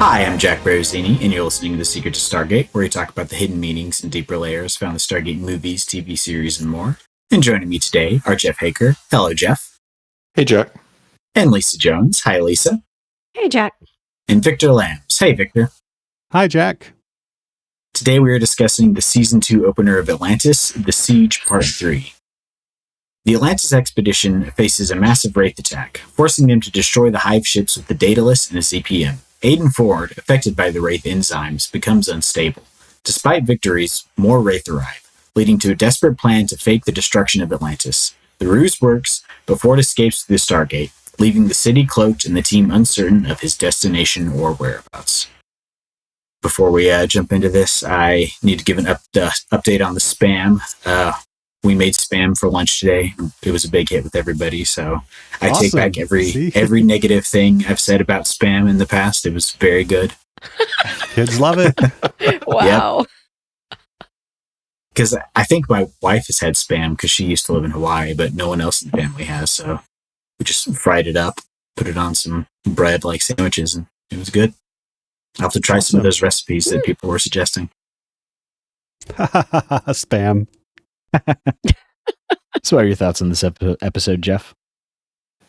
Hi, I'm Jack Baruzzini, and you're listening to The Secret to Stargate, where we talk about the hidden meanings and deeper layers found in the Stargate movies, TV series, and more. And joining me today are Jeff Haeker. Hello, Jeff. Hey, Jack. And Lisa Jones. Hi, Lisa. Hey, Jack. And Victor Lambs. Hey, Victor. Hi, Jack. Today we are discussing the Season 2 opener of Atlantis, The Siege Part 3. The Atlantis expedition faces a massive Wraith attack, forcing them to destroy the hive ships with the Daedalus and a ZPM. Aiden Ford, affected by the Wraith enzymes, becomes unstable. Despite victories, more Wraith arrive, leading to a desperate plan to fake the destruction of Atlantis. The ruse works, but Ford escapes through the Stargate, leaving the city cloaked and the team uncertain of his destination or whereabouts. Before we jump into this, I need to give an update on the spam. We made spam for lunch today. It was a big hit with everybody, so I take back every negative thing I've said about spam in the past. It was very good. Kids love it. Wow. Because I think my wife has had spam because she used to live in Hawaii, but no one else in the family has, so we just fried it up, put it on some bread like sandwiches, and it was good. I'll have to try some of those recipes that people were suggesting. Spam. So what are your thoughts on this episode, Jeff?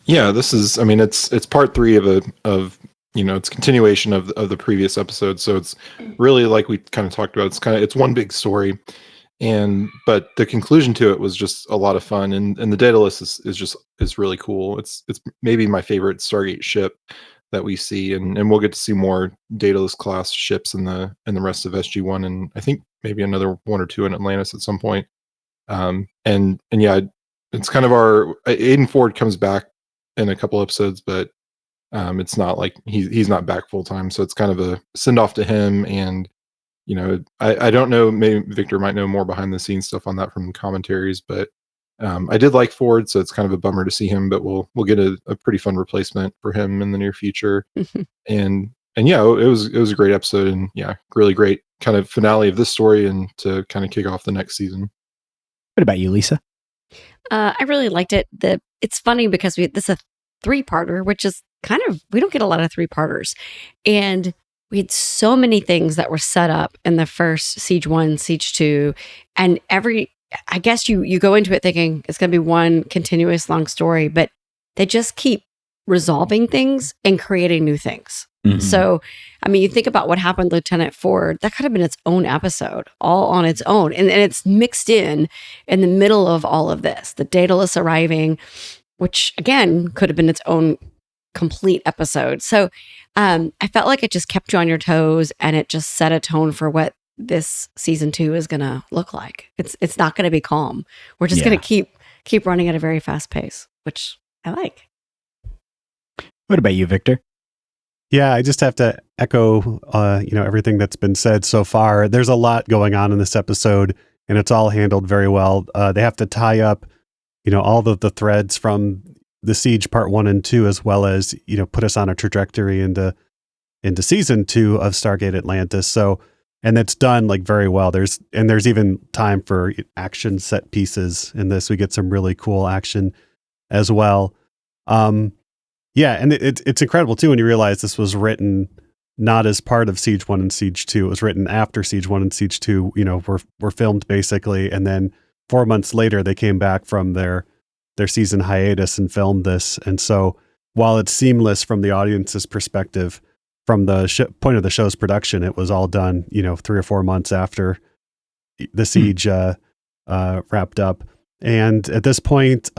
Yeah, this is, I mean, it's part 3 of it's continuation of the previous episode. So it's really, like we kind of talked about, it's one big story. But the conclusion to it was just a lot of fun. And the Daedalus is really cool. It's maybe my favorite Stargate ship that we see. And we'll get to see more Daedalus class ships in the rest of SG1. And I think maybe another 1 or 2 in Atlantis at some point. And yeah, it's kind of our Aiden Ford comes back in a couple episodes, but it's not like he's not back full time. So it's kind of a send off to him. And I don't know, maybe Victor might know more behind the scenes stuff on that from commentaries, but I did like Ford, so it's kind of a bummer to see him. But we'll get a pretty fun replacement for him in the near future. And yeah, it was a great episode, and yeah, really great kind of finale of this story, and to kind of kick off the next season. What about you, Lisa? I really liked it. It's funny because this is a 3-parter, which is kind of, we don't get a lot of 3-parters. And we had so many things that were set up in the first Siege 1, Siege 2. And I guess you go into it thinking it's going to be one continuous long story, but they just keep resolving things and creating new things. Mm-hmm. So, I mean, you think about what happened to Lieutenant Ford, that could have been its own episode, all on its own. And it's mixed in the middle of all of this. The Daedalus arriving, which again, could have been its own complete episode. So I felt like it just kept you on your toes, and it just set a tone for what this season 2 is going to look like. It's not going to be calm. We're just going to keep running at a very fast pace, which I like. What about you, Victor? Yeah, I just have to echo, everything that's been said so far. There's a lot going on in this episode, and it's all handled very well. They have to tie up, all the threads from the Siege Part 1 and 2, as well as, put us on a trajectory into season 2 of Stargate Atlantis. So, and it's done like very well. There's even time for action set pieces in this. We get some really cool action as well. Yeah, and it's incredible too when you realize this was written not as part of Siege 1 and Siege 2. It was written after Siege 1 and Siege 2, were filmed basically, and then 4 months later they came back from their season hiatus and filmed this. And so while it's seamless from the audience's perspective, from the point of the show's production, it was all done, 3 or 4 months after the Siege wrapped up. And at this point,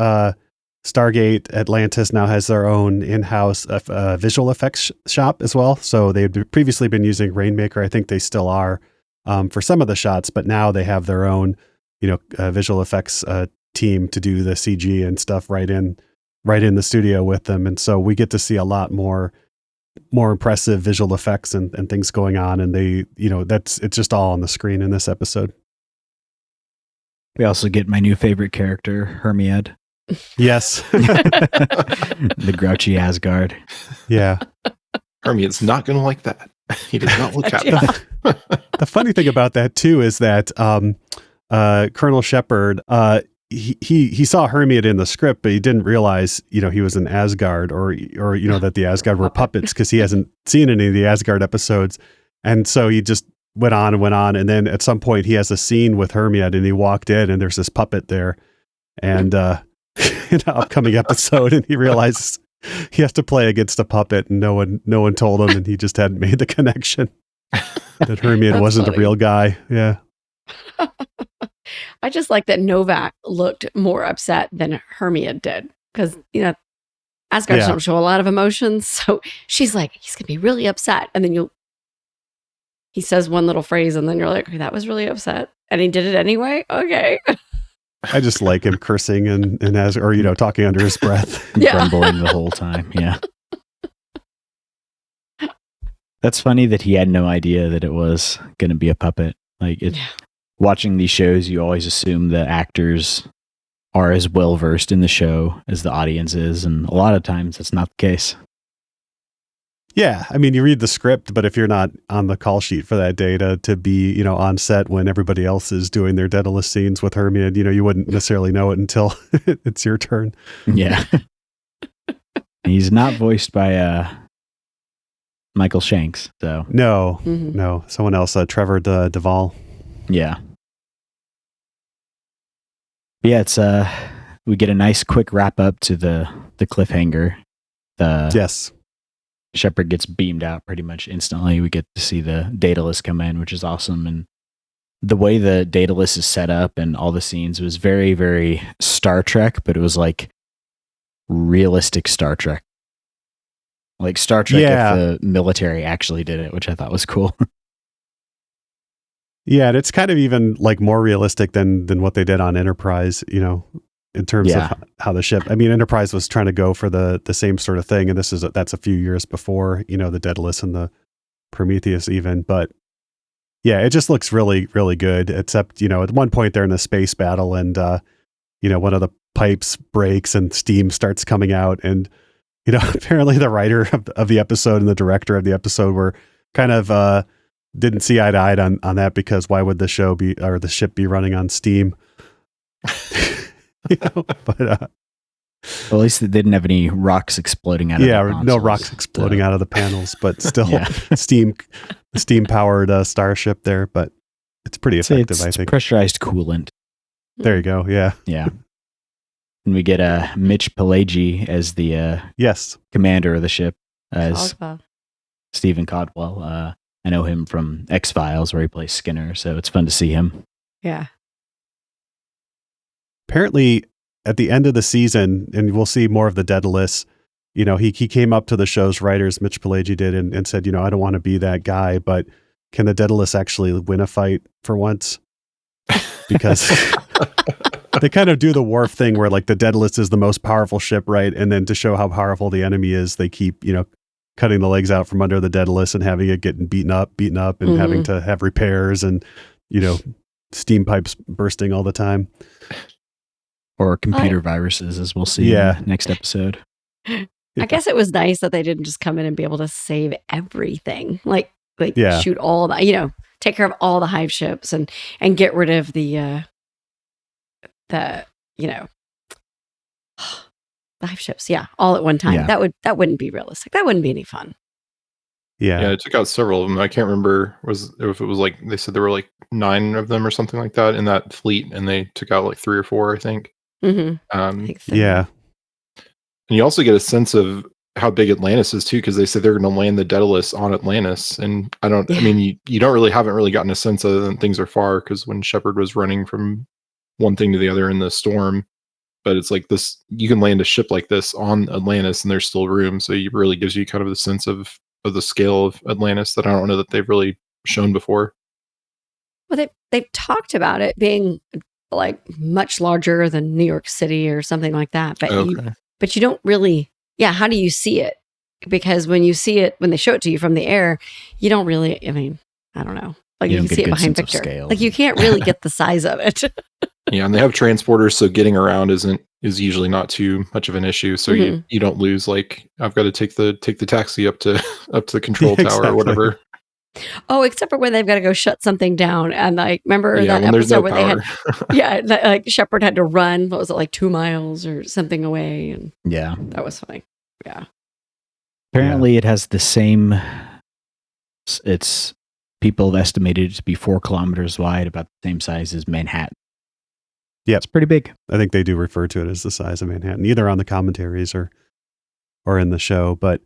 Stargate Atlantis now has their own in-house visual effects shop as well. So they've previously been using Rainmaker. I think they still are for some of the shots, but now they have their own, visual effects team to do the CG and stuff right in the studio with them. And so we get to see a lot more impressive visual effects and things going on. And it's just all on the screen in this episode. We also get my new favorite character, Hermiad. Yes. The grouchy Asgard. Yeah. Hermiad's not going to like that. He does not look happy. The funny thing about that too is that Colonel Shepard, he saw Hermione in the script, but he didn't realize, he was in Asgard or that the Asgard were puppets, because he hasn't seen any of the Asgard episodes. And so he just went on. And then at some point he has a scene with Hermione, and he walked in and there's this puppet there, and in an upcoming episode, and he realizes he has to play against a puppet, and no one told him, and he just hadn't made the connection that Hermione wasn't the real guy. Yeah. I just like that Novak looked more upset than Hermia did, because Asgards don't show a lot of emotions, so she's like, he's gonna be really upset, and then he says one little phrase, and then you're like, okay, that was really upset, and he did it anyway. Okay. I just like him cursing and talking under his breath, grumbling the whole time. Yeah. That's funny that he had no idea that it was going to be a puppet. Watching these shows, you always assume the actors are as well versed in the show as the audience is, and a lot of times that's not the case. Yeah, I mean, you read the script, but if you're not on the call sheet for that day to be, on set when everybody else is doing their Daedalus scenes with Hermione, you wouldn't necessarily know it until it's your turn. Yeah. He's not voiced by Michael Shanks, so. No, someone else, Trevor Duvall. Yeah. Yeah, it's we get a nice quick wrap up to the cliffhanger. Yes. Shepard gets beamed out pretty much instantly. We get to see the Daedalus come in, which is awesome. And the way the Daedalus is set up and all the scenes was very, very Star Trek, but it was like realistic Star Trek. Like Star Trek if the military actually did it, which I thought was cool. Yeah, and it's kind of even like more realistic than what they did on Enterprise, in terms of how the ship. I mean, Enterprise was trying to go for the same sort of thing, and that's a few years before, the Daedalus and the Prometheus even. But yeah, it just looks really, really good. Except, at one point they're in a space battle, and one of the pipes breaks and steam starts coming out, and apparently the writer of the episode and the director of the episode were kind of didn't see eye to eye on that, because why would the ship be running on steam? But well, at least they didn't have any rocks exploding out of the consoles. No rocks exploding out of the panels, but still steam powered starship there, but it's pretty effective. I think pressurized coolant. There you go. Yeah. And we get Mitch Pileggi as the commander of the ship, as Stephen Caldwell. I know him from X-Files, where he plays Skinner, so it's fun to see him. Yeah. Apparently, at the end of the season, and we'll see more of the Daedalus, he came up to the show's writers, Mitch Pileggi did, and said, I don't want to be that guy, but can the Daedalus actually win a fight for once? Because they kind of do the Worf thing where, like, the Daedalus is the most powerful ship, right? And then to show how powerful the enemy is, they keep, cutting the legs out from under the Daedalus and having it getting beaten up and having to have repairs and, steam pipes bursting all the time. Or computer viruses, as we'll see in the next episode. I guess it was nice that they didn't just come in and be able to save everything. Like shoot all the, take care of all the hive ships and get rid of the hive ships, all at one time. Yeah. That wouldn't be realistic. That wouldn't be any fun. Yeah, it took out several of them. I can't remember if it was like they said there were like 9 of them or something like that in that fleet, and they took out like 3 or 4, I think. Mm-hmm. I think so. Yeah, and you also get a sense of how big Atlantis is too, because they said they're going to land the Daedalus on Atlantis, and I mean, you haven't really gotten a sense other than things are far, because when Shepard was running from one thing to the other in the storm. But it's like this, you can land a ship like this on Atlantis and there's still room. So it really gives you kind of the sense of the scale of Atlantis that I don't know that they've really shown before. Well, they've talked about it being like much larger than New York City or something like that. But you don't really, how do you see it? Because when you see it, when they show it to you from the air, you don't really, I don't know. Like you can see it behind Victor. Like you can't really get the size of it. Yeah, and they have transporters, so getting around is usually not too much of an issue. So you don't lose, like, I've got to take the taxi up to the control tower or whatever. Oh, except for when they've got to go shut something down. And like, remember Yeah, that when there's episode no where power. they had, like Shepard had to run, what was it, like 2 miles or something away? And Yeah. that was funny. Yeah. Apparently, it has the same. It's people have estimated it to be 4 kilometers wide, about the same size as Manhattan. Yeah, it's pretty big. I think they do refer to it as the size of Manhattan, either on the commentaries or in the show. But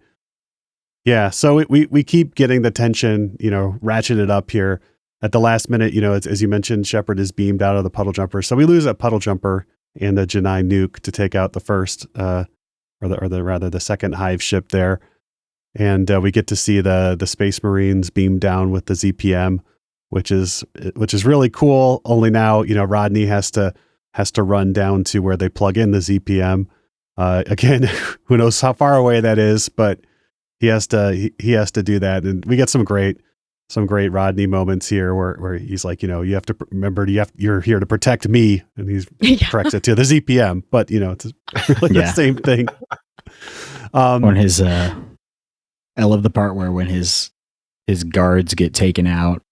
yeah, so we keep getting the tension, ratcheted up here at the last minute. As you mentioned, Shepard is beamed out of the puddle jumper, so we lose a puddle jumper and a Janai nuke to take out the first, or the second Hive ship there. And we get to see the Space Marines beam down with the ZPM, which is really cool. Only now, Rodney has to run down to where they plug in the ZPM. Again, who knows how far away that is, but he has to do that. And we get some great Rodney moments here where he's like, you have to remember, you're here to protect me, and he corrects it to the ZPM, but it's really the same thing. When his I love the part where when his guards get taken out,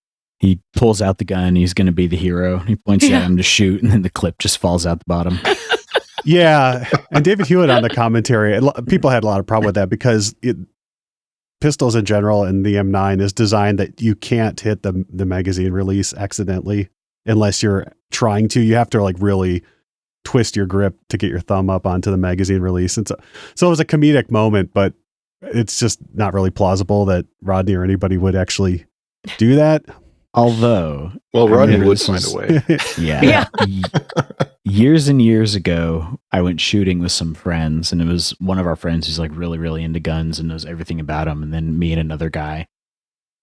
he pulls out the gun. He's going to be the hero. He points at him to shoot, and then the clip just falls out the bottom. Yeah, and David Hewitt on the commentary, people had a lot of problem with that because pistols in general and the M9 is designed that you can't hit the magazine release accidentally unless you're trying to. You have to like really twist your grip to get your thumb up onto the magazine release. And so it was a comedic moment, but it's just not really plausible that Rodney or anybody would actually do that. Although, Rodney would find a way. Yeah. Years and years ago, I went shooting with some friends, and it was one of our friends who's like really, really into guns and knows everything about them. And then me and another guy,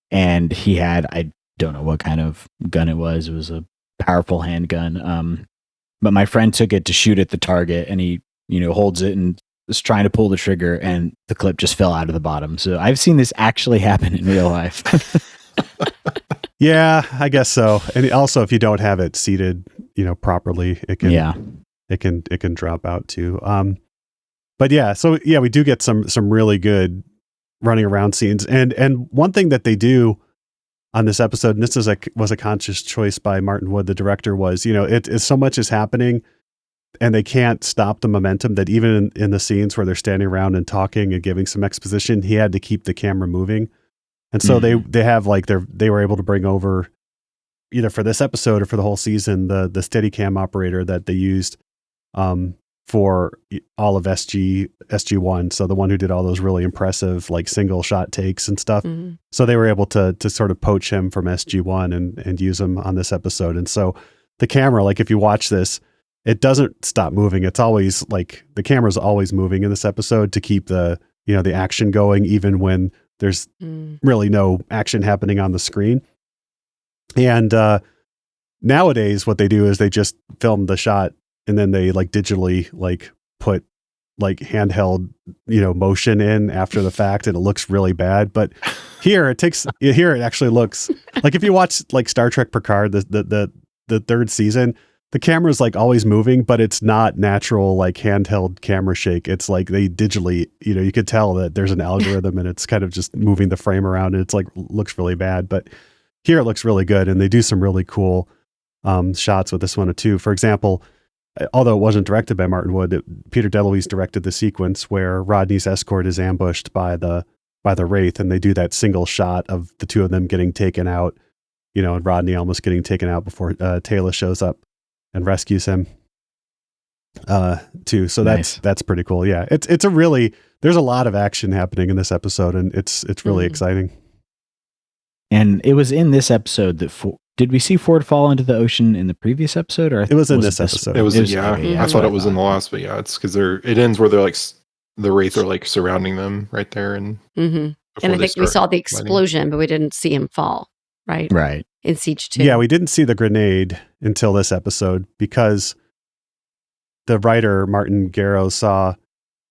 and he had, I don't know what kind of gun it was. It was a powerful handgun. But my friend took it to shoot at the target, and he, holds it and is trying to pull the trigger, and the clip just fell out of the bottom. So I've seen this actually happen in real life. Yeah, I guess so. And also, if you don't have it seated, properly, it can drop out too. But yeah, so yeah, we do get some really good running around scenes. And one thing that they do on this episode, and this was a conscious choice by Martin Wood, the director, was, it's so much is happening and they can't stop the momentum that even in the scenes where they're standing around and talking and giving some exposition, he had to keep the camera moving. And so they have like they were able to bring over, either for this episode or for the whole season, the Steadicam operator that they used for all of SG1. So the one who did all those really impressive like single shot takes and stuff. Mm-hmm. So they were able to sort of poach him from SG1 and use him on this episode. And so the camera, like if you watch this, it doesn't stop moving. It's always like the camera's always moving in this episode to keep the action going, even when there's really no action happening on the screen. And nowadays what they do is they just film the shot and then they like digitally like put like handheld, motion in after the fact, and it looks really bad. But here it actually looks like, if you watch like Star Trek Picard, the third season, the camera's like always moving, but it's not natural, like handheld camera shake. It's like they digitally, you could tell that there's an algorithm and it's kind of just moving the frame around, and it's like looks really bad. But here it looks really good, and they do some really cool shots with this one too. For example, although it wasn't directed by Martin Wood, Peter DeLuise directed the sequence where Rodney's escort is ambushed by the Wraith, and they do that single shot of the two of them getting taken out, and Rodney almost getting taken out before Taylor shows up and rescues him too. So that's pretty cool. Yeah. It's a really, there's a lot of action happening in this episode, and it's really exciting. And it was in this episode that did we see Ford fall into the ocean in the previous episode, or it was in this episode? It was I thought it was in the last, but yeah, it's because it ends where they're like the Wraith are like surrounding them right there, and and I think we saw the explosion, but we didn't see him fall. Right. In Siege 2. Yeah, we didn't see the grenade until this episode because the writer, Martin Garrow, saw,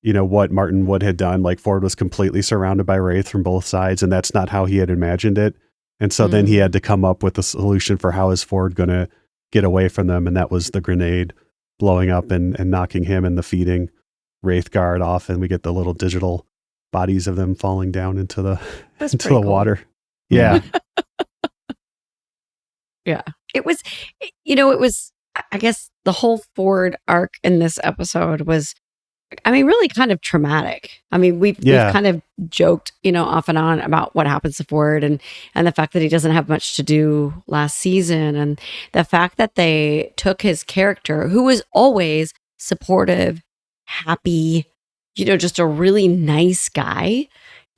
what Martin Wood had done. Like Ford was completely surrounded by Wraith from both sides, and that's not how he had imagined it. And so then he had to come up with a solution for how is Ford going to get away from them. And that was the grenade blowing up and knocking him and the feeding Wraith guard off. And we get the little digital bodies of them falling down into the water. Yeah. Yeah. It was, I guess the whole Ford arc in this episode was, really kind of traumatic. We've kind of joked, off and on about what happens to Ford and the fact that he doesn't have much to do last season. And the fact that they took his character, who was always supportive, happy, just a really nice guy.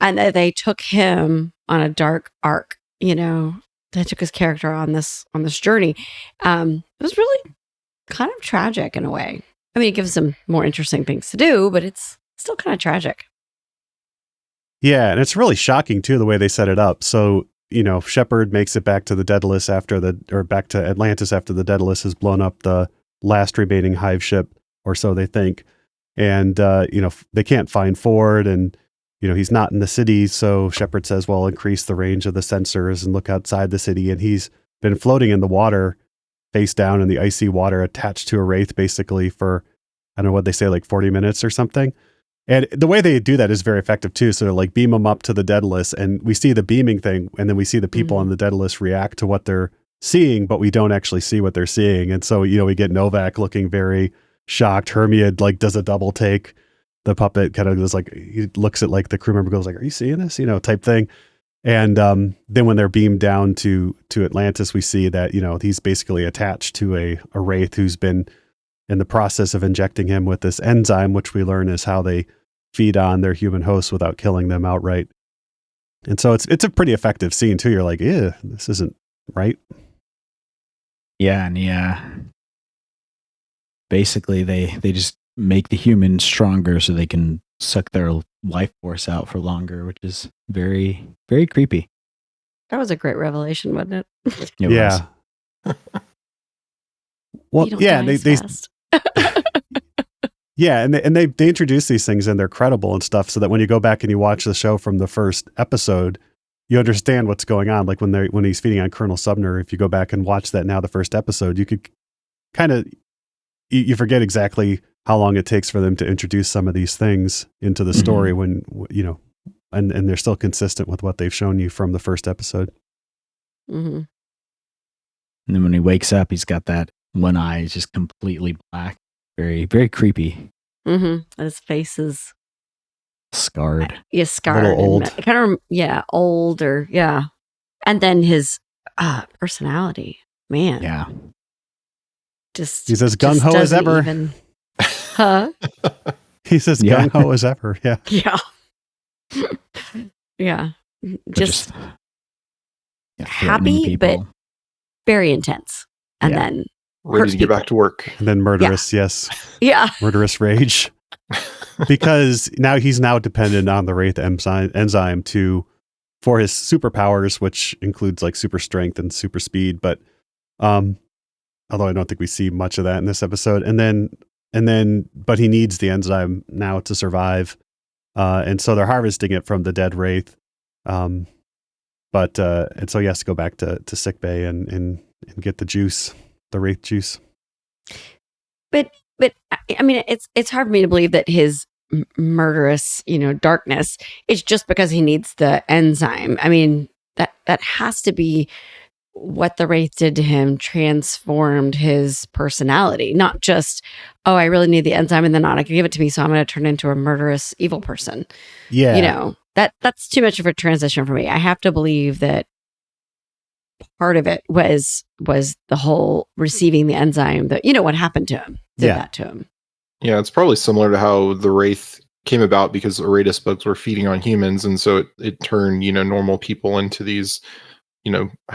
And that they took him on a dark arc, they took his character on this journey. It was really kind of tragic in a way. It gives him more interesting things to do, but it's still kind of tragic. Yeah, and it's really shocking too the way they set it up. So, Shepard makes it back to the Daedalus back to Atlantis after the Daedalus has blown up the last remaining hive ship, or so they think. And they can't find Ford, and he's not in the city. So Shepard says, "Well, increase the range of the sensors and look outside the city." And he's been floating in the water, face down in the icy water, attached to a Wraith, basically for, I don't know what they say, like 40 minutes or something. And the way they do that is very effective too. So like beam them up to the Daedalus, and we see the beaming thing, and then we see the people on the Daedalus react to what they're seeing, but we don't actually see what they're seeing. And so, we get Novak looking very shocked. Hermia like does a double take. The puppet kind of goes like, he looks at like the crew member, goes like, "Are you seeing this?" Type thing. And then when they're beamed down to Atlantis, we see that, he's basically attached to a Wraith who's been in the process of injecting him with this enzyme, which we learn is how they feed on their human hosts without killing them outright. And so it's a pretty effective scene too. You're like, "Yeah, this isn't right." Yeah, and basically they just make the humans stronger so they can suck their life force out for longer, which is very, very creepy. That was a great revelation, wasn't it? It yeah. was. Well, yeah, they yeah, and they introduce these things and they're credible and stuff, so that when you go back and you watch the show from the first episode, you understand what's going on. Like when he's feeding on Colonel Sumner, if you go back and watch that now, the first episode, you could kind of you forget exactly how long it takes for them to introduce some of these things into the story when, and they're still consistent with what they've shown you from the first episode. Mm-hmm. And then when he wakes up, he's got that one eye is just completely black. Very, very creepy. Mm-hmm. His face is scarred. Yeah, scarred. A little old. Kind of, older. Yeah. And then his personality, man. Yeah. He's as gung-ho as ever. Huh? He's as gung-ho as ever. Yeah. Yeah. Yeah. Just happy, but very intense. And then ready to get back to work. And then murderous, yes. Yeah. Murderous rage. Because now he's dependent on the Wraith enzyme for his superpowers, which includes like super strength and super speed. But although I don't think we see much of that in this episode. But he needs the enzyme now to survive. And so they're harvesting it from the dead Wraith. And so he has to go back to sickbay and get the juice, the Wraith juice. But it's hard for me to believe that his murderous, darkness is just because he needs the enzyme. That has to be what the Wraith did to him, transformed his personality, not just, "Oh, I really need the enzyme and they're not going to give it to me, so I'm going to turn into a murderous evil person." Yeah. That's too much of a transition for me. I have to believe that part of it was the whole receiving the enzyme, that, what happened to him, that to him. Yeah, it's probably similar to how the Wraith came about, because Aratus bugs were feeding on humans, and so it turned, normal people into these,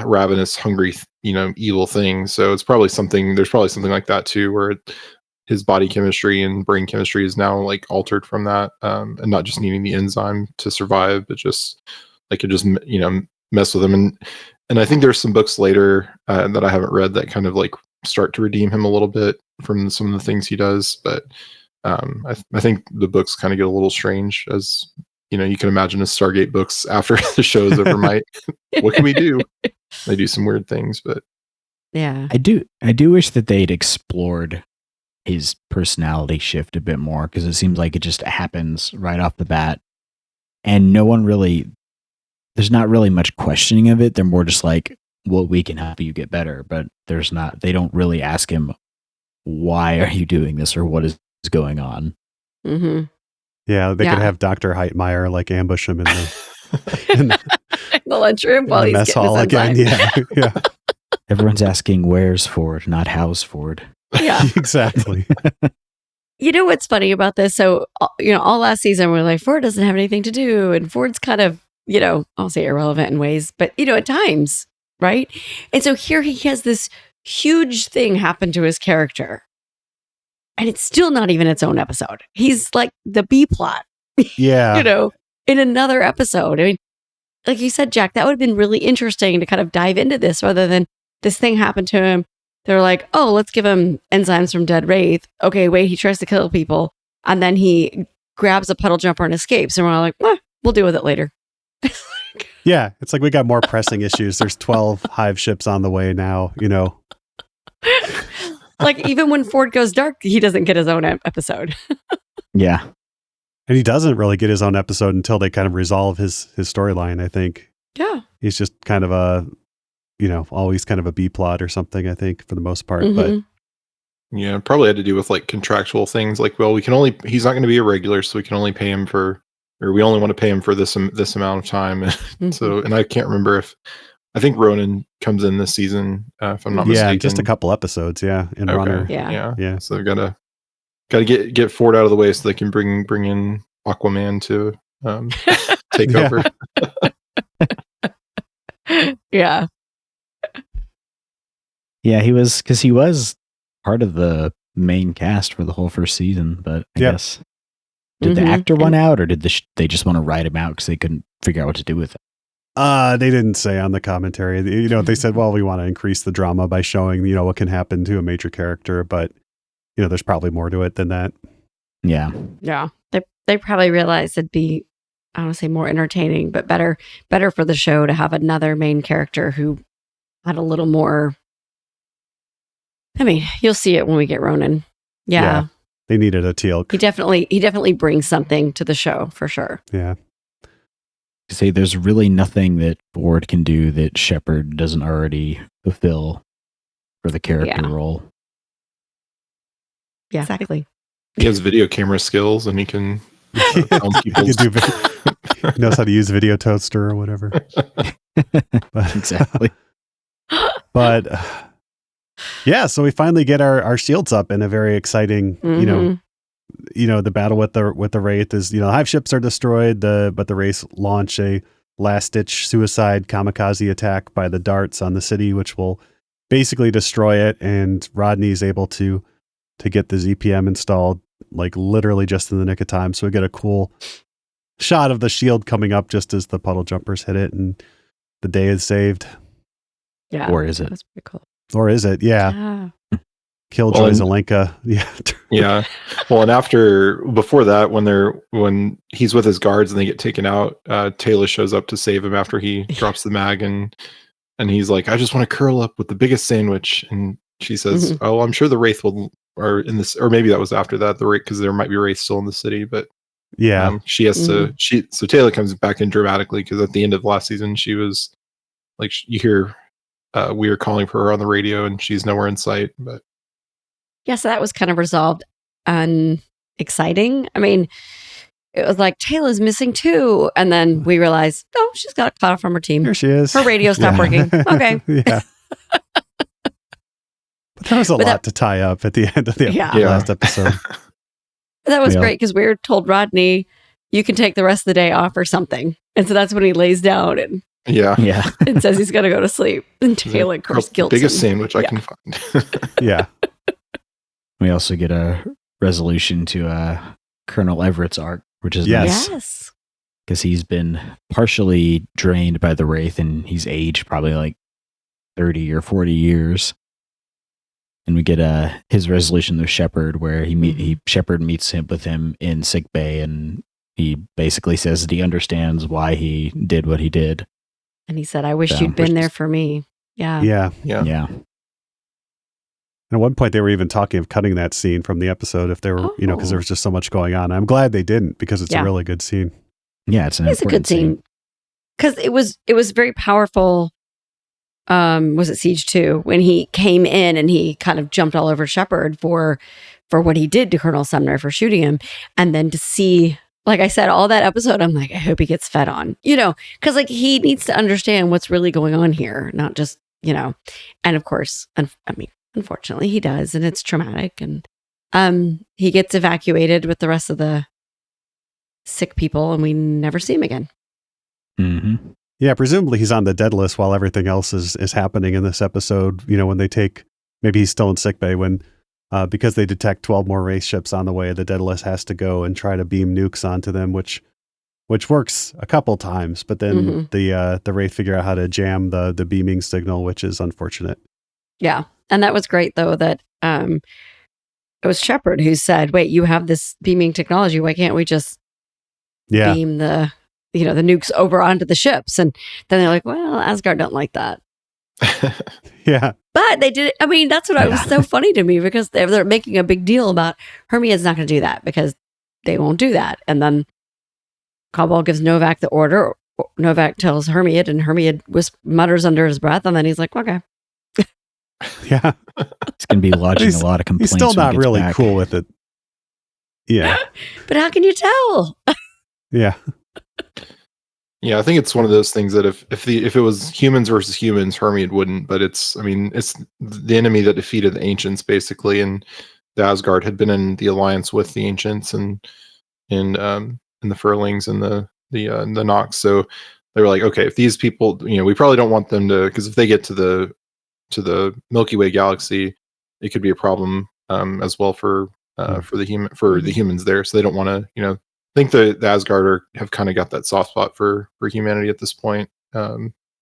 ravenous, hungry, evil things. So there's probably something like that too, where his body chemistry and brain chemistry is now like altered from that, and not just needing the enzyme to survive, but just like it just, mess with him. And I think there's some books later that I haven't read that kind of like start to redeem him a little bit from some of the things he does. But I think the books kind of get a little strange, as you can imagine as Stargate books after the show is over might. What can we do? They do some weird things, but yeah, I do wish that they'd explored his personality shift a bit more, because it seems like it just happens right off the bat, and no one really there's not really much questioning of it. They're more just like, well, we can help you get better, but they don't really ask him, why are you doing this or what is going on? Mm-hmm. Yeah, they could have Dr. Heitmeyer like ambush him in the the lunchroom while the he's mess getting hall his again. enzyme. Yeah. Everyone's asking where's Ford, not how's Ford. Yeah. Exactly. You know what's funny about this? So, all last season we're like, Ford doesn't have anything to do. And Ford's kind of, I'll say irrelevant in ways, but, at times, right? And so here he has this huge thing happen to his character. And it's still not even its own episode. He's like the B plot, Yeah. in another episode. I mean, like you said, Jack, that would have been really interesting to kind of dive into this rather than this thing happened to him. They're like, oh, let's give him enzymes from dead Wraith. Okay, wait, he tries to kill people. And then he grabs a puddle jumper and escapes. And we're all like, we'll deal with it later. Yeah. It's like we got more pressing issues. There's 12 hive ships on the way now, Like, even when Ford goes dark, he doesn't get his own episode. Yeah. And he doesn't really get his own episode until they kind of resolve his storyline, I think. Yeah. He's just kind of always kind of a B plot or something, I think, for the most part. Mhm. But yeah, probably had to do with like contractual things. Like, well, he's not going to be a regular, so we can only pay him we only want to pay him for this amount of time. Mhm. So, and I can't remember I think Ronan comes in this season, if I'm not mistaken. Yeah, just a couple episodes, in Runner. Yeah. So they've got to get Ford out of the way so they can bring in Aquaman to take over. Yeah. Yeah, he was part of the main cast for the whole first season, but I guess did the actor want out, or did they just want to write him out because they couldn't figure out what to do with it? They didn't say on the commentary. They said, well, we want to increase the drama by showing, what can happen to a major character, but there's probably more to it than that. Yeah. Yeah. They probably realized it'd be, I don't want to say more entertaining, but better for the show to have another main character who had a little more. I mean, you'll see it when we get Ronan. Yeah. They needed a Teal'c. He definitely brings something to the show for sure. Yeah. Say there's really nothing that Ford can do that Shepard doesn't already fulfill for the character role. Yeah, exactly. He has video camera skills, and he can film people's. He knows how to use Video Toaster or whatever. But, Exactly. But so we finally get our shields up in a very exciting, the battle with the Wraith is, hive ships are destroyed, but the Wraith launch a last-ditch suicide kamikaze attack by the darts on the city, which will basically destroy it, and Rodney's able to get the ZPM installed, like literally just in the nick of time. So we get a cool shot of the shield coming up just as the puddle jumpers hit it, and the day is saved. Yeah. Or is it? That's pretty cool. Or is it? Yeah. Killjoy Zelenka. Yeah. Yeah. Well, and before that, when he's with his guards and they get taken out, Taylor shows up to save him after he drops the mag, and he's like, I just want to curl up with the biggest sandwich. And she says, oh, I'm sure the Wraith are in this, or maybe that was after that, the Wraith, because there might be Wraith still in the city, but she has to, so Taylor comes back in dramatically, because at the end of last season, she was like, you hear Weir calling for her on the radio, and she's nowhere in sight, but. Yeah, so that was kind of resolved and exciting. I mean, it was like, Taylor's missing too. And then we realized, oh, she's got cut off from her team. Here she is. Her radio stopped working. Okay. Yeah. But there was a lot to tie up at the end of the last episode. That was great, because Weir told Rodney, you can take the rest of the day off or something. And so that's when he lays down and and says he's going to go to sleep. And Taylor, of course, guilts him. Biggest sandwich I can find. Yeah. We also get a resolution to Colonel Everett's arc, which is nice. Because he's been partially drained by the Wraith, and he's aged probably like 30 or 40 years. And we get his resolution with Shepard, where Shepard meets with him in sickbay, and he basically says that he understands why he did what he did. And he said, I wish you'd been there for me. Yeah. Yeah. And at one point, they were even talking of cutting that scene from the episode if they were, because there was just so much going on. I'm glad they didn't, because it's a really good scene. Yeah, it's a good scene. because it was very powerful. Was it Siege 2 when he came in and he kind of jumped all over Shepard for what he did to Colonel Sumner for shooting him, and then to see, like I said, all that episode, I'm like, I hope he gets fed on, because like he needs to understand what's really going on here, not just and of course, unfortunately, he does, and it's traumatic, and he gets evacuated with the rest of the sick people, and we never see him again. Mm-hmm. Yeah, presumably he's on the Daedalus while everything else is happening in this episode. When they maybe he's still in sickbay when, because they detect 12 more Wraith ships on the way, the Daedalus has to go and try to beam nukes onto them, which works a couple times, but then the Wraith figure out how to jam the beaming signal, which is unfortunate. Yeah, and that was great though that it was Shepard who said, "Wait, you have this beaming technology. Why can't we just beam the the nukes over onto the ships?" And then they're like, "Well, Asgard don't like that." Yeah. But they did it. I mean, that's what was so funny to me, because they're making a big deal about Hermia's not going to do that because they won't do that. And then Cobalt gives Novak the order. Novak tells Hermia, and Hermia mutters under his breath, and then he's like, "Okay." Yeah. He's going to be lodging a lot of complaints. He's still not when he gets really back. cool with it. Yeah. But how can you tell? Yeah. Yeah, I think it's one of those things that if it was humans versus humans, Hermia wouldn't. But it's the enemy that defeated the ancients basically, and the Asgard had been in the alliance with the ancients and the Furlings and the Nox. So they were like, okay, if these people, we probably don't want them to, because if they get to the Milky Way galaxy, it could be a problem as well for the humans there. So they don't want to, I think the Asgard have kind of got that soft spot for humanity at this point,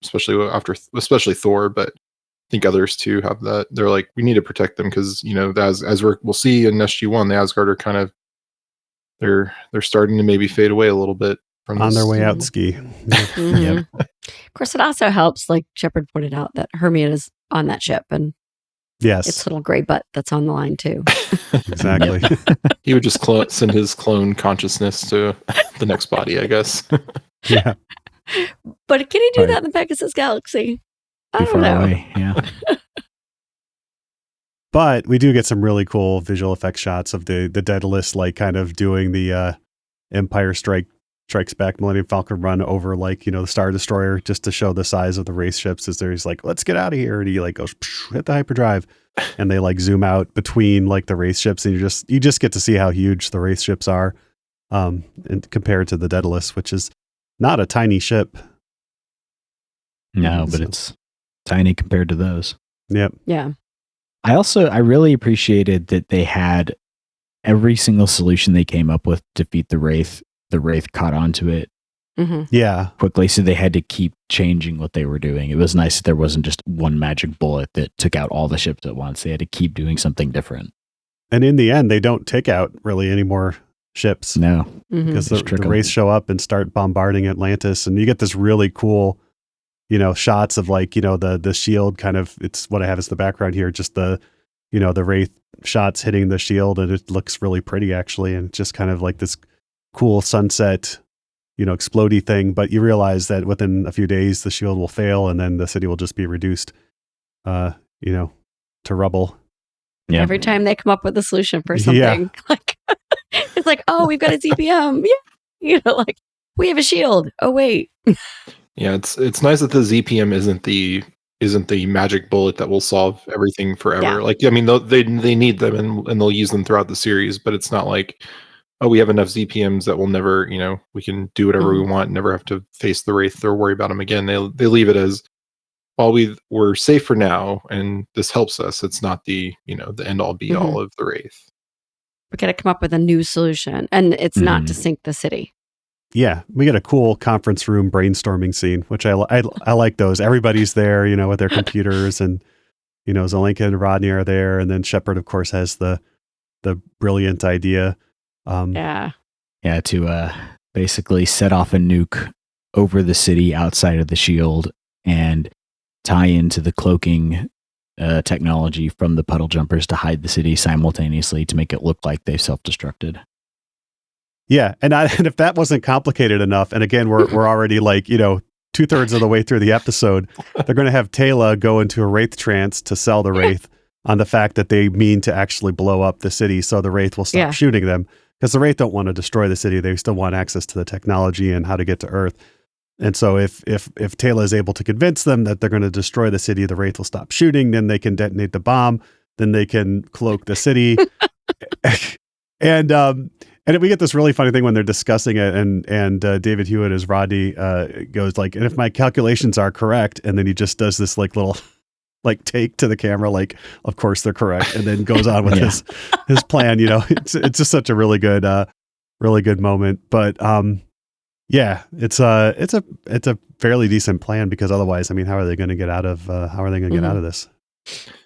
especially Thor, but I think others too have that. They're like, we need to protect them because as we'll see in SG1, the Asgard are kind of they're starting to maybe fade away a little bit from on their way out ski. Yep. Of course, it also helps, like Shepard pointed out, that Hermia is on that ship, and yes, it's little gray butt that's on the line too. Exactly. He would just send his clone consciousness to the next body, I guess. Yeah. But can he do that in the Pegasus Galaxy? I don't know. Away. Yeah. But we do get some really cool visual effects shots of the Daedalus, like kind of doing the Empire Strikes Back Millennium Falcon run over, like, the Star Destroyer, just to show the size of the Wraith ships. As he's like, let's get out of here, and he like goes hit the hyperdrive, and they like zoom out between like the Wraith ships, and you just get to see how huge the Wraith ships are, and compared to the Daedalus, which is not a tiny ship. No, but it's tiny compared to those. Yep. Yeah. I really appreciated that they had every single solution they came up with to defeat the Wraith. The Wraith caught onto it Yeah. quickly, so they had to keep changing what they were doing. It was nice that there wasn't just one magic bullet that took out all the ships at once. They had to keep doing something different. And in the end, they don't take out really any more ships. No. Because the Wraith show up and start bombarding Atlantis, and you get this really cool, shots of like, the shield kind of, it's what I have as the background here, just the, the Wraith shots hitting the shield, and it looks really pretty actually, and just kind of like this cool sunset, explodey thing. But you realize that within a few days the shield will fail, and then the city will just be reduced, to rubble. Yeah. Every time they come up with a solution for something, like it's like, oh, we've got a ZPM. Yeah. Like we have a shield. Oh, wait. Yeah, it's nice that the ZPM isn't the magic bullet that will solve everything forever. Yeah. Like, I mean, they need them and they'll use them throughout the series, but it's not like, oh, we have enough ZPMs that we'll never, we can do whatever we want, never have to face the Wraith or worry about them again. They leave it as, while we're safe for now, and this helps us. It's not the the end all be all of the Wraith. We got to come up with a new solution, and it's not to sink the city. Yeah, we get a cool conference room brainstorming scene, which I like those. Everybody's there, with their computers, and Zelenka and Rodney are there, and then Shepard, of course, has the brilliant idea. To basically set off a nuke over the city outside of the shield and tie into the cloaking technology from the puddle jumpers to hide the city simultaneously to make it look like they self-destructed. Yeah, and if that wasn't complicated enough, and again, we're already like, 2/3 of the way through the episode, they're going to have Taylor go into a Wraith trance to sell the Wraith on the fact that they mean to actually blow up the city so the Wraith will stop shooting them. Because the Wraith don't want to destroy the city. They still want access to the technology and how to get to Earth. And so if Taylor is able to convince them that they're going to destroy the city, the Wraith will stop shooting, then they can detonate the bomb, then they can cloak the city. And we get this really funny thing when they're discussing it, and David Hewitt as Rodney goes like, and if my calculations are correct, and then he just does this like little like take to the camera, like of course they're correct, and then goes on with his plan. You know, it's just such a really good moment. But it's a fairly decent plan, because otherwise, I mean, how are they going to get out of this?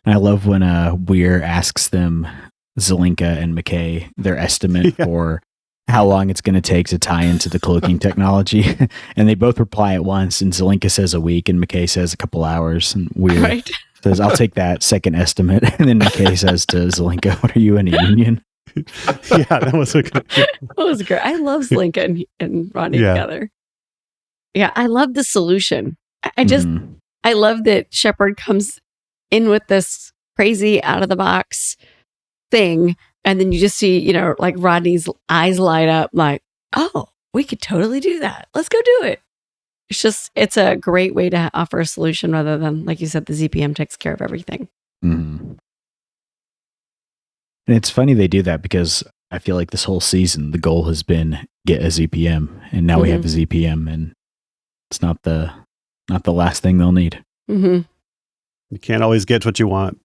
I love when Weir asks them, Zelenka and McKay, their estimate for how long it's going to take to tie into the cloaking technology. And they both reply at once. And Zelenka says a week and McKay says a couple hours. And Weir says, I'll take that second estimate. And then McKay says to Zelenka, what are you, in a union? That was a good. That was great. I love Zelenka and Rodney together. Yeah, I love the solution. I love that Shepard comes in with this crazy out of the box thing, and then you just see, you know, like Rodney's eyes light up like, oh, we could totally do that. Let's go do it. It's a great way to offer a solution rather than, like you said, the ZPM takes care of everything. Mm-hmm. And it's funny they do that, because I feel like this whole season, the goal has been get a ZPM, and now we have a ZPM, and it's not the last thing they'll need. Mm-hmm. You can't always get what you want.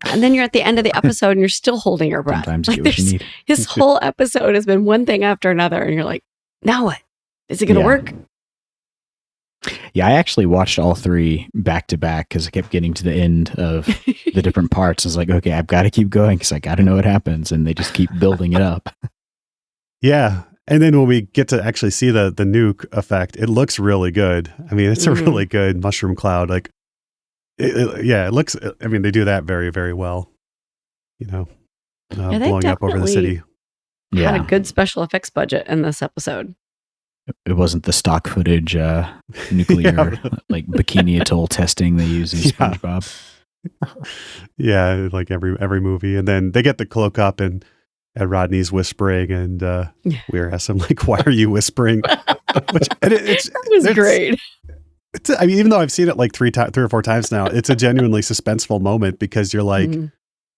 And then you're at the end of the episode and you're still holding your breath. Sometimes you get what you need. His whole episode has been one thing after another, and you're like, now what? Is it going to work? Yeah, I actually watched all three back to back because I kept getting to the end of the different parts. I was like, okay, I've got to keep going because I got to know what happens. And they just keep building it up. Yeah. And then when we get to actually see the nuke effect, it looks really good. I mean, it's a really good mushroom cloud. Like, it looks, I mean, they do that very, very well, you know, blowing up over the city. Had a good special effects budget in this episode. It wasn't the stock footage nuclear like Bikini Atoll testing they use in SpongeBob. Yeah, like every movie. And then they get the cloak up, and Rodney's whispering, and Weir asks him, like, why are you whispering? That was great. I mean, even though I've seen it like three or four times now, it's a genuinely suspenseful moment, because you're like,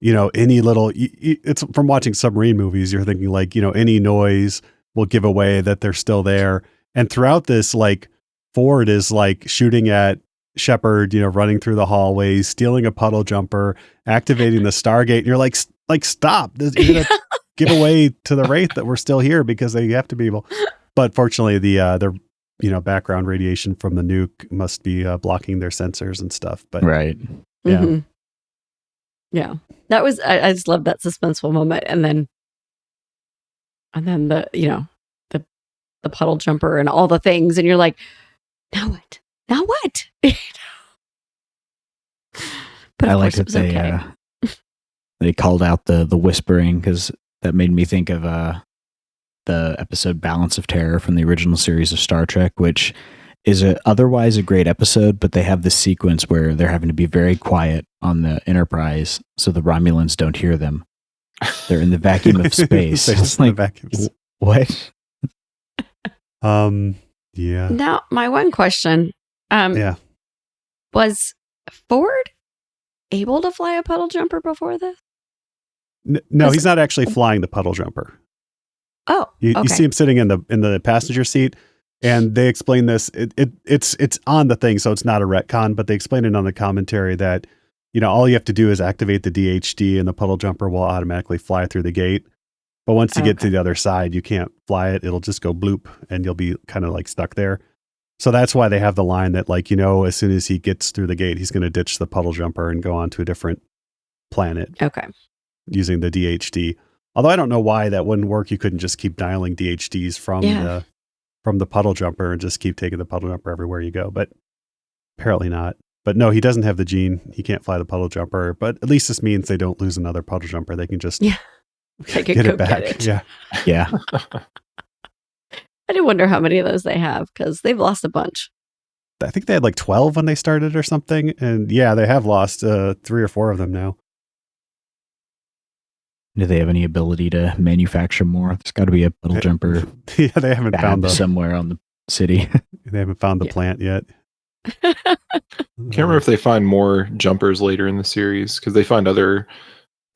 you know, any little, it's from watching submarine movies, you're thinking like, you know, any noise will give away that they're still there. And throughout this, like, Ford is like shooting at Shepard, you know, running through the hallways, stealing a puddle jumper, activating the Stargate. And you're like stop. You're going to give away to the Wraith that we're still here, because they have to be able. But fortunately, the you know, background radiation from the nuke must be blocking their sensors and stuff. But right. Yeah. Mm-hmm. Yeah. That was, I just love that suspenseful moment. And then the, you know, the puddle jumper and all the things. And you're like, now what? Now what? But I like that they called out the whispering, because that made me think of the episode Balance of Terror from the original series of Star Trek, which is otherwise a great episode, but they have this sequence where they're having to be very quiet on the Enterprise so the Romulans don't hear them. They're in the vacuum of space. It's like, what? Yeah. Now, my one question, was Ford able to fly a puddle jumper before this? No, he's not actually flying the puddle jumper. Oh, you see him sitting in the passenger seat, and they explain this. It's on the thing, so it's not a retcon, but they explain it on the commentary that, you know, all you have to do is activate the DHD, and the puddle jumper will automatically fly through the gate. But once you get to the other side, you can't fly it. It'll just go bloop, and you'll be kind of like stuck there. So that's why they have the line that, like, you know, as soon as he gets through the gate, he's going to ditch the puddle jumper and go on to a different planet. Okay. Using the DHD. Although I don't know why that wouldn't work. You couldn't just keep dialing DHDs from the puddle jumper and just keep taking the puddle jumper everywhere you go. But apparently not. But no, he doesn't have the gene. He can't fly the puddle jumper. But at least this means they don't lose another puddle jumper. They can just get it back. Yeah. I do wonder how many of those they have, because they've lost a bunch. I think they had like 12 when they started or something. And yeah, they have lost 3 or 4 of them now. Do they have any ability to manufacture more? There's got to be a puddle jumper Yeah, they haven't found somewhere on the city. They haven't found the plant yet. Can't remember if they find more jumpers later in the series, because they find other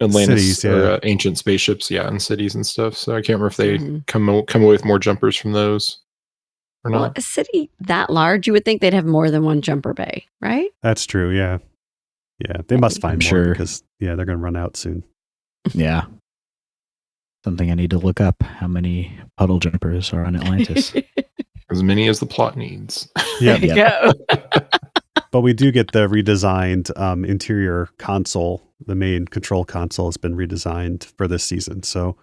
Atlantis Cities, yeah. or ancient spaceships, in cities and stuff. So I can't remember if they come away with more jumpers from those or Well, not. a city that large, you would think they'd have more than one jumper bay, right? That's true. Yeah. Yeah. They must find I'm more sure. because, they're going to run out soon. Yeah. Something I need to look up. How many puddle jumpers are on Atlantis? As many as the plot needs. Yeah. There you go. But we do get the redesigned interior console. The main control console has been redesigned for this season. So,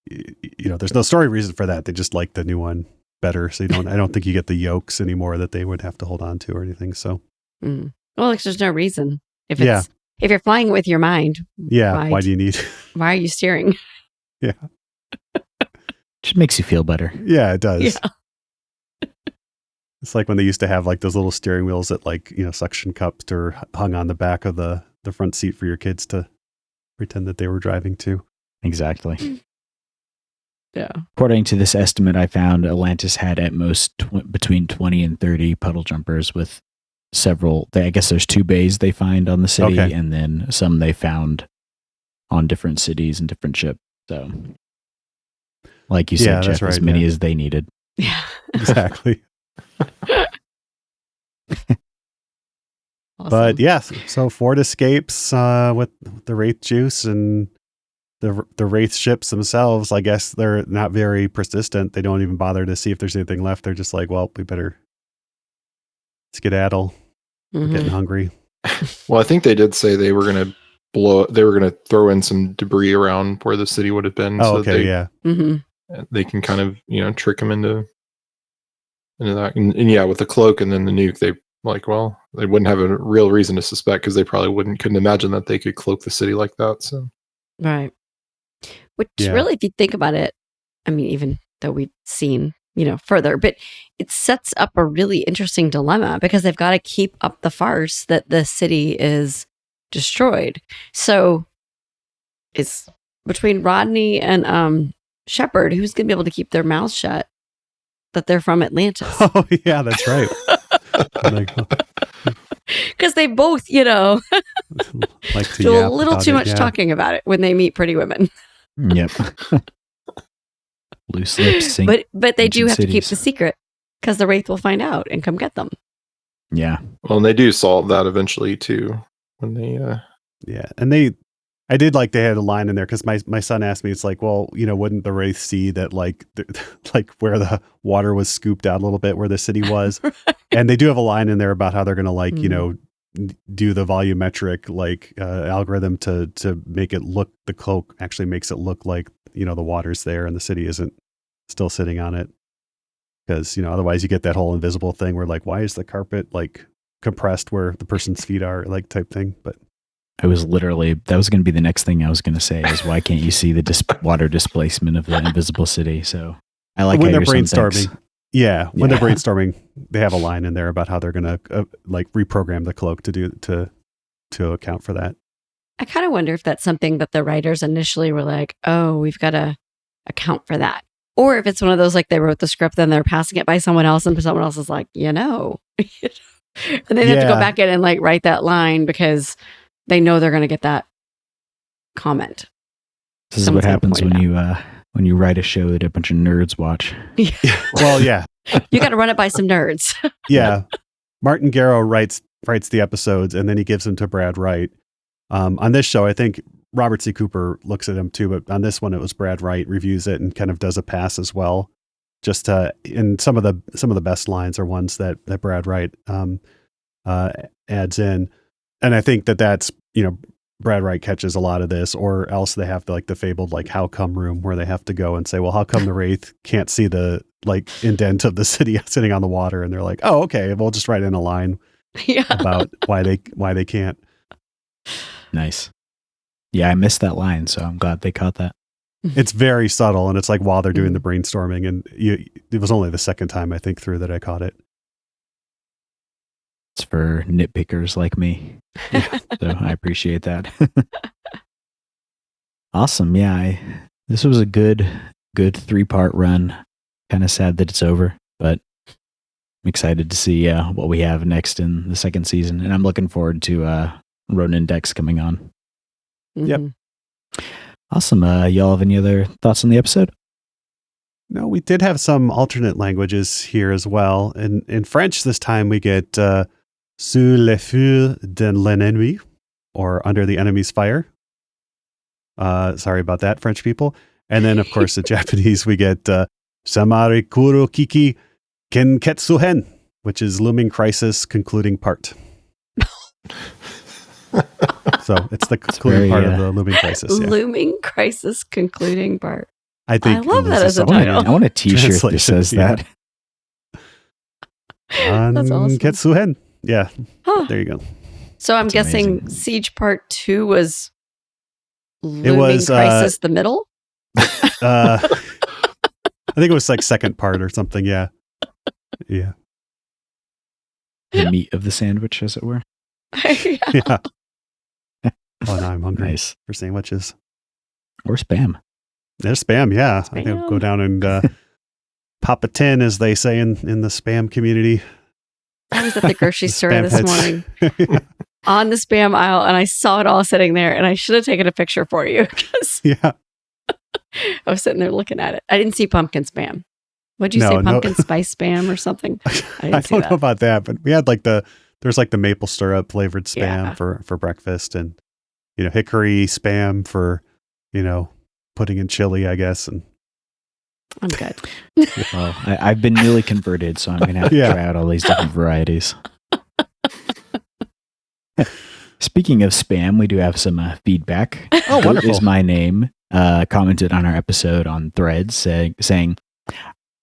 there's no story reason for that. They just like the new one better. So I don't think you get the yokes anymore that they would have to hold on to or anything. So, Well, there's no reason. If you're flying with your mind, why do you need? Why are you steering? Yeah. Just makes you feel better. Yeah, it does. Yeah. It's like when they used to have like those little steering wheels that suction cups or hung on the back of the front seat for your kids to pretend that they were driving to. Exactly. Yeah. According to this estimate I found, Atlantis had at most between 20 and 30 puddle jumpers with several. I guess there's 2 bays they find on the city, and then some they found on different cities and different ships. So, like you said, Jeff, as many as they needed. Yeah. Exactly. Awesome. But so Ford escapes with the Wraith juice, and the Wraith ships themselves, I guess they're not very persistent. They don't even bother to see if there's anything left. They're just like, well, we better skedaddle. We're getting hungry. Well, I think they did say they were going to throw in some debris around where the city would have been. They can kind of, trick them into that. And with the cloak and then the nuke, they wouldn't have a real reason to suspect, because they probably couldn't imagine that they could cloak the city like that. So, right. Which really, if you think about it, I mean, even though we've seen, further, but it sets up a really interesting dilemma, because they've got to keep up the farce that the city is destroyed. So it's between Rodney and Shepard, who's going to be able to keep their mouths shut that they're from Atlantis. Oh, yeah, that's right. Because they both, like to do a little too much talking about it when they meet pretty women. Yep. Loose lips. But they do have to keep the secret, because the Wraith will find out and come get them. Yeah. Well, and they do solve that eventually too, when they. Yeah, and I did like they had a line in there, because my son asked me, it's like, well, wouldn't the Wraith see that like where the water was scooped out a little bit where the city was? Right. And they do have a line in there about how they're going to do the volumetric algorithm to make it look, the cloak actually makes it look like, the water's there and the city isn't still sitting on it. Because, otherwise you get that whole invisible thing where why is the carpet compressed where the person's feet are, type thing. But that was going to be the next thing I was going to say, is why can't you see the water displacement of the invisible city? So I like when how they're brainstorming. When they're brainstorming, they have a line in there about how they're going to reprogram the cloak to account for that. I kind of wonder if that's something that the writers initially were like, oh, we've got to account for that. Or if it's one of those, they wrote the script, then they're passing it by someone else, and someone else is like, and then they have to go back in and write that line, because they know they're going to get that comment. This is what happens when you write a show that a bunch of nerds watch. Well, yeah. You got to run it by some nerds. Yeah. Martin Garrow writes the episodes, and then he gives them to Brad Wright. On this show, I think Robert C. Cooper looks at them too, but on this one, it was Brad Wright reviews it and kind of does a pass as well. Just and some of the best lines are ones that Brad Wright adds in, and I think that's Brad Wright catches a lot of this, or else they have the fabled how come room where they have to go and say, well, how come the Wraith can't see the indent of the city sitting on the water? And they're like, oh, okay, we'll just write in a line about why they can't. Nice. Yeah, I missed that line, so I'm glad they caught that. It's very subtle, and it's while they're doing the brainstorming, and it was only the second time I think through that I caught it. It's for nitpickers like me. So I appreciate that. Awesome. Yeah, this was a good 3-part run. Kind of sad that it's over, but I'm excited to see what we have next in the second season, and I'm looking forward to Ronin Dex coming on. Yep. Awesome. Y'all have any other thoughts on the episode? No, we did have some alternate languages here as well. In French this time we get Sous le feu de l'ennemi, or Under the Enemy's Fire. Sorry about that, French people. And then, of course, in Japanese we get Samari Kuro Kiki Kenketsu Hen, which is Looming Crisis Concluding Part. So it's the concluding part of the Looming Crisis. Yeah. Looming Crisis Concluding Part. I think I love that as a title. title. I want a t-shirt that says that. That's awesome. Kenketsu Hen. Yeah. Huh. There you go. So I'm That's guessing amazing. Siege Part 2 was Looming was, Crisis the middle? I think it was like second part or something. Yeah. Yeah. The meat of the sandwich, as it were. Yeah. Oh, now I'm hungry Nice. for sandwiches. Or spam. There's spam. Yeah. I think I'll go down and pop a 10, as they say in the spam community. I was at the grocery store Spam this heads. morning on the spam aisle, and I saw it all sitting there, and I should have taken a picture for you because Yeah. I was sitting there looking at it. I didn't see pumpkin spam. What'd you No, say, no. pumpkin spice spam or something? I didn't see don't that. know about that, but we had like there's like the maple syrup flavored spam Yeah. for breakfast, and hickory spam for putting in chili, I guess. And I'm good. Well, I've been newly converted, so I'm going to have to Yeah. try out all these different varieties. Speaking of spam, we do have some feedback. Oh, Goat wonderful. Is my name. Commented on our episode on Threads saying,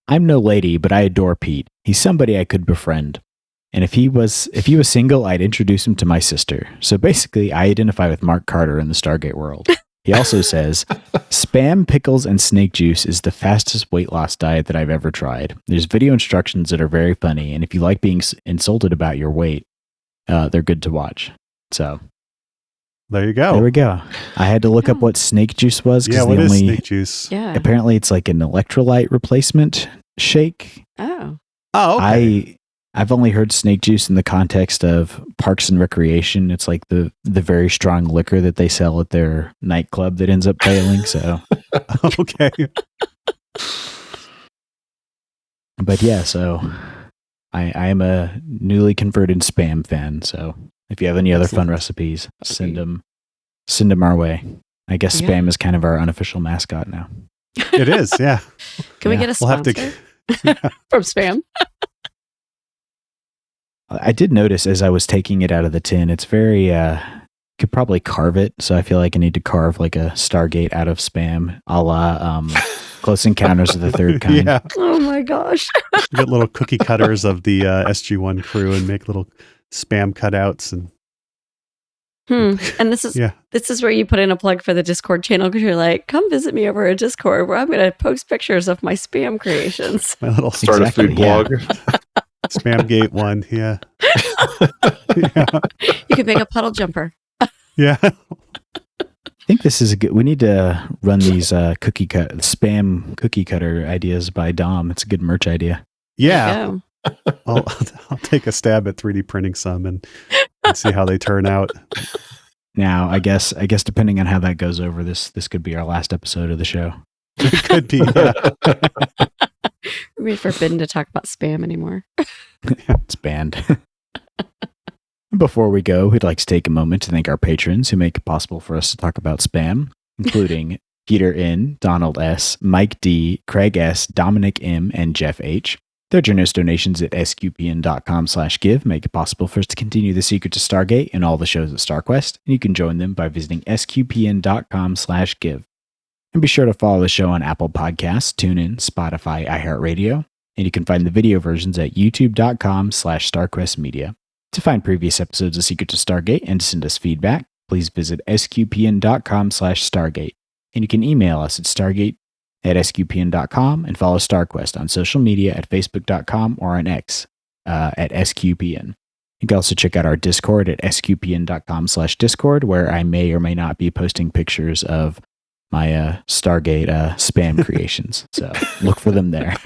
"I'm no lady, but I adore Pete. He's somebody I could befriend. And if he was single, I'd introduce him to my sister. So basically, I identify with Mark Carter in the Stargate world." He also says, "Spam, pickles, and snake juice is the fastest weight loss diet that I've ever tried. There's video instructions that are very funny, and if you like being insulted about your weight, they're good to watch." So There you go. there we go. I had to look up what snake juice was Yeah, because what is snake juice? Yeah. apparently it's like an electrolyte replacement shake. Oh. Oh, okay. I've only heard snake juice in the context of Parks and Recreation. It's like the very strong liquor that they sell at their nightclub that ends up failing. So, Okay. but yeah, so I am a newly converted spam fan. So if you have any other fun Excellent. recipes, send them our way. I guess Yeah. spam is kind of our unofficial mascot now. It is. Yeah. Can we Yeah. get a We'll have sponsor to. from spam? I did notice as I was taking it out of the tin, it's very, could probably carve it. So I feel like I need to carve like a Stargate out of spam, a la Close Encounters of the Third Kind. Yeah. Oh my gosh. Get little cookie cutters of the SG1 crew and make little spam cutouts and And this is yeah. this is where you put in a plug for the Discord channel because you're like, come visit me over at Discord where I'm going to post pictures of my spam creations. My little Start Exactly, a food yeah. blog. Spamgate one. Yeah. Yeah. You could make a puddle jumper. Yeah. I think this is a good. We need to run these spam cookie cutter ideas by Dom. It's a good merch idea. Yeah. There you I'll take a stab at 3D printing some and see how they turn out. Now, I guess depending on how that goes over, this could be our last episode of the show. It could be. Yeah. go. We're forbidden to talk about spam anymore. It's banned. Before we go, we'd like to take a moment to thank our patrons who make it possible for us to talk about spam, including Peter N., Donald S., Mike D., Craig S., Dominic M., and Jeff H. Their generous donations at sqpn.com/give make it possible for us to continue The Secret to Stargate and all the shows at StarQuest, and you can join them by visiting sqpn.com/give. And be sure to follow the show on Apple Podcasts, TuneIn, Spotify, iHeartRadio, and you can find the video versions at youtube.com/StarQuestMedia. To find previous episodes of Secret to Stargate and to send us feedback, please visit sqpn.com/Stargate. And you can email us at stargate@sqpn.com and follow StarQuest on social media at facebook.com or on X at SQPN. You can also check out our Discord at sqpn.com/Discord, where I may or may not be posting pictures of my Stargate spam creations. So look for them there.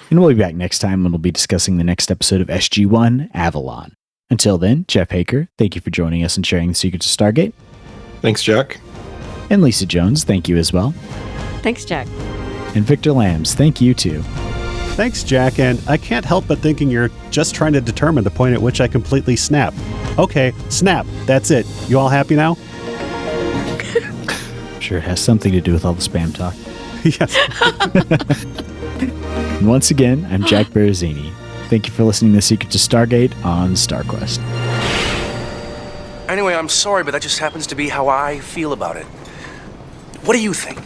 And we'll be back next time when we'll be discussing the next episode of SG-1, Avalon. Until then, Jeff Haeker, thank you for joining us and sharing the secrets of Stargate. Thanks, Jack. And Lisa Jones, thank you as well. Thanks, Jack. And Victor Lambs, thank you too. Thanks, Jack, and I can't help but thinking you're just trying to determine the point at which I completely snap. Okay, snap. That's it. You all happy now? Sure, it has something to do with all the spam talk. Yes. And once again, I'm Jack Baruzzini. Thank you for listening to Secrets of Stargate on StarQuest. Anyway, I'm sorry, but that just happens to be how I feel about it. What do you think?